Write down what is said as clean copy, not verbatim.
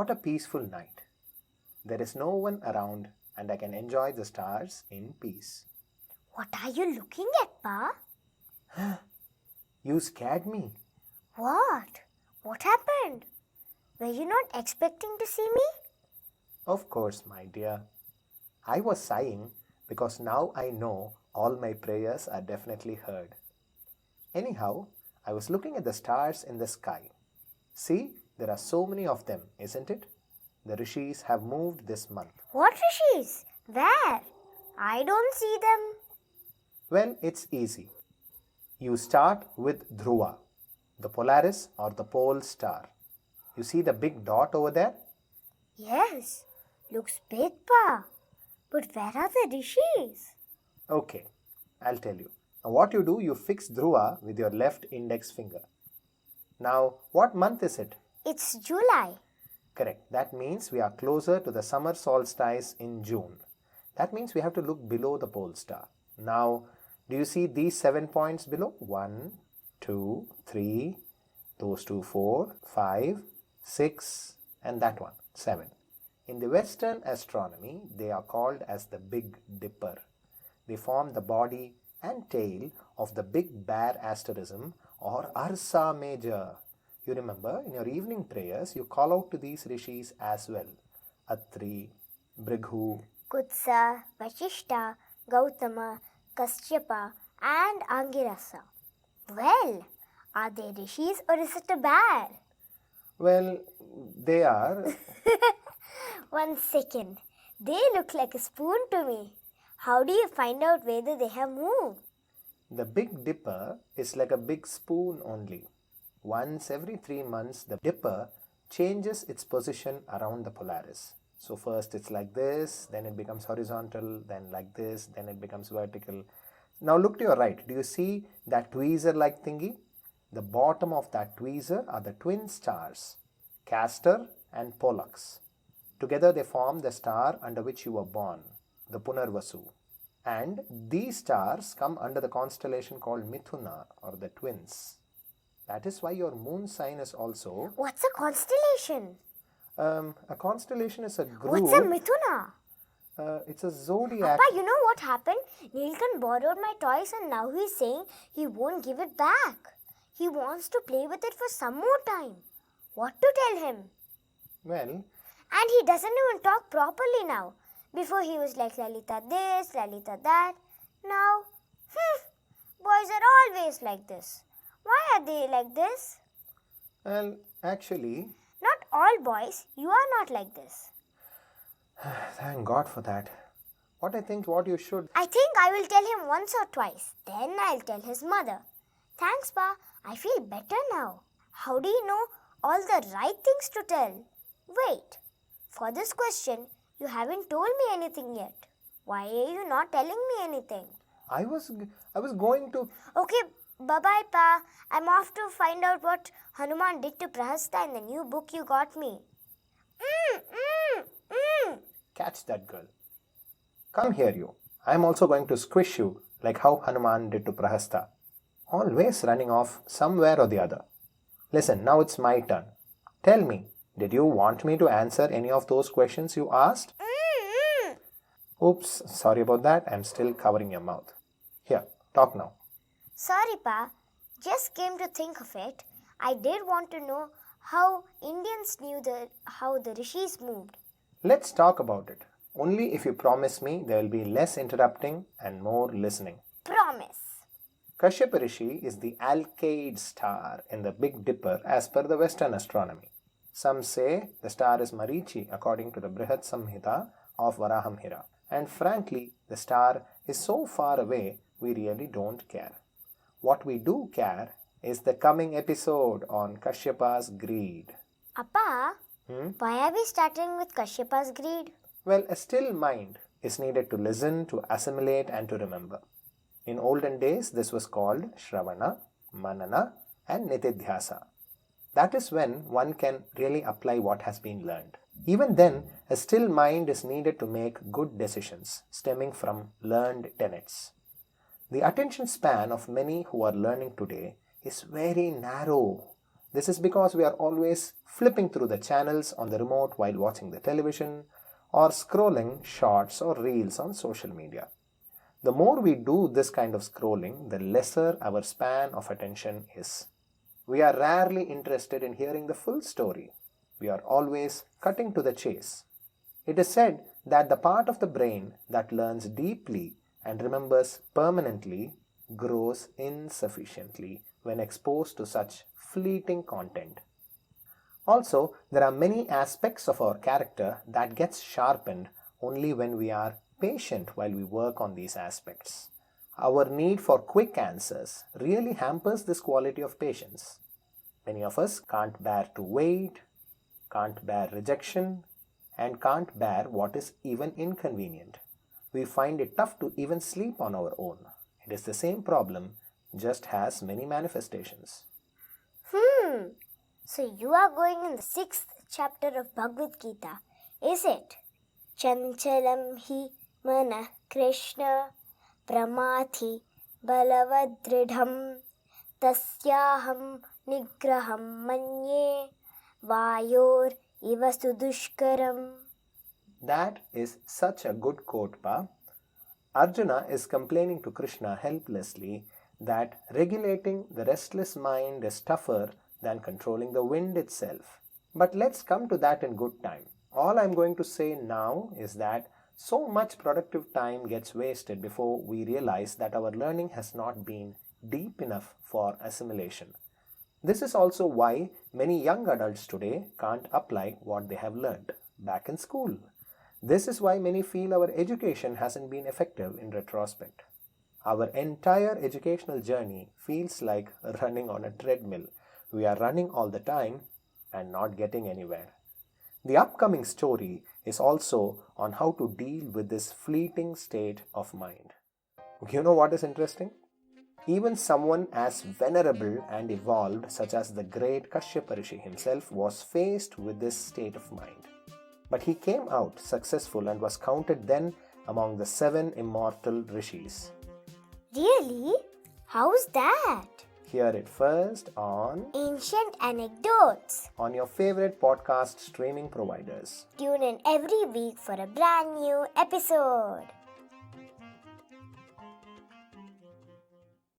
What a peaceful night. There is no one around and I can enjoy the stars in peace. What are you looking at, Pa? You scared me. What? What happened? Were you not expecting to see me? Of course, my dear. I was sighing because now I know all my prayers are definitely heard. Anyhow, I was looking at the stars in the sky. See, there are so many of them, isn't it? The rishis have moved this month. What rishis? Where? I don't see them. Well, it's easy. You start with Dhruva, the Polaris or the pole star. You see the big dot over there? Yes, looks big, Pa. But where are the rishis? Okay, I'll tell you. Now what you do, you fix Dhruva with your left index finger. Now, what month is it? It's July. Correct. That means we are closer to the summer solstice in June. That means we have to look below the pole star. Now, do you see these 7 points below? 1, 2, 3, those two 4, 5, 6, and that one 7. In the Western astronomy, they are called as the Big Dipper. They form the body and tail of the Big Bear asterism or Ursa Major. You remember, in your evening prayers, you call out to these rishis as well. Atri, Brighu, Kutsa, Vashishta, Gautama, Kasyapa, and Angirasa. Well, are they rishis or is it a bear? Well, they are. 1 second. They look like a spoon to me. How do you find out whether they have moved? The Big Dipper is like a big spoon only. Once every 3 months, the dipper changes its position around the Polaris. So first it's like this, then it becomes horizontal, then like this, then it becomes vertical. Now look to your right. Do you see that tweezer-like thingy? The bottom of that tweezer are the twin stars, Castor and Pollux. Together they form the star under which you were born, the Punarvasu. And these stars come under the constellation called Mithuna or the twins. That is why your moon sign is also... What's a constellation? A constellation is a group... What's a Mithuna? It's a zodiac... Papa, you know what happened? Neelkan borrowed my toys and now he's saying he won't give it back. He wants to play with it for some more time. What to tell him? Well... And he doesn't even talk properly now. Before he was like Lalita this, Lalita that. Now, boys are always like this. Why are they like this? Well, actually... Not all boys. You are not like this. Thank God for that. What you should... I think I will tell him once or twice. Then I'll tell his mother. Thanks, Pa. I feel better now. How do you know all the right things to tell? Wait. For this question, you haven't told me anything yet. Why are you not telling me anything? I was going to... Okay, bye-bye, Pa. I'm off to find out what Hanuman did to Prahasta in the new book you got me. Catch that girl. Come here, you. I'm also going to squish you like how Hanuman did to Prahasta. Always running off somewhere or the other. Listen, now it's my turn. Tell me, did you want me to answer any of those questions you asked? Oops, sorry about that. I'm still covering your mouth. Here, talk now. Sorry, Pa. Just came to think of it. I did want to know how Indians knew how the rishis moved. Let's talk about it. Only if you promise me there will be less interrupting and more listening. Promise. Kashyapa Rishi is the Alkaid star in the Big Dipper as per the Western astronomy. Some say the star is Marichi according to the Brihad Samhita of Varahamihira. And frankly, the star is so far away we really don't care. What we do care is the coming episode on Kashyapa's greed. Appa, why are we starting with Kashyapa's greed? Well, a still mind is needed to listen, to assimilate and to remember. In olden days, this was called Shravana, Manana and Nitidhyasa. That is when one can really apply what has been learned. Even then, a still mind is needed to make good decisions stemming from learned tenets. The attention span of many who are learning today is very narrow. This is because we are always flipping through the channels on the remote while watching the television or scrolling shorts or reels on social media. The more we do this kind of scrolling, the lesser our span of attention is. We are rarely interested in hearing the full story. We are always cutting to the chase. It is said that the part of the brain that learns deeply and remembers permanently grows insufficiently when exposed to such fleeting content. Also, there are many aspects of our character that gets sharpened only when we are patient while we work on these aspects. Our need for quick answers really hampers this quality of patience. Many of us can't bear to wait, can't bear rejection, and can't bear what is even inconvenient. We find it tough to even sleep on our own. It is the same problem, just has many manifestations. So you are going in the 6th chapter of Bhagavad Gita, is it? Chanchalam hi mana Krishna pramathi balavadridham tasyaham nigraham manye vayor iva sudushkaram. That is such a good quote, Pa. Arjuna is complaining to Krishna helplessly that regulating the restless mind is tougher than controlling the wind itself. But let's come to that in good time. All I'm going to say now is that so much productive time gets wasted before we realize that our learning has not been deep enough for assimilation. This is also why many young adults today can't apply what they have learned back in school. This is why many feel our education hasn't been effective in retrospect. Our entire educational journey feels like running on a treadmill. We are running all the time and not getting anywhere. The upcoming story is also on how to deal with this fleeting state of mind. You know what is interesting? Even someone as venerable and evolved, such as the great Kashyapa Rishi himself, was faced with this state of mind. But he came out successful and was counted then among the 7 immortal rishis. Really? How's that? Hear it first on Ancient Anecdotes. on your favorite podcast streaming providers. Tune in every week for a brand new episode.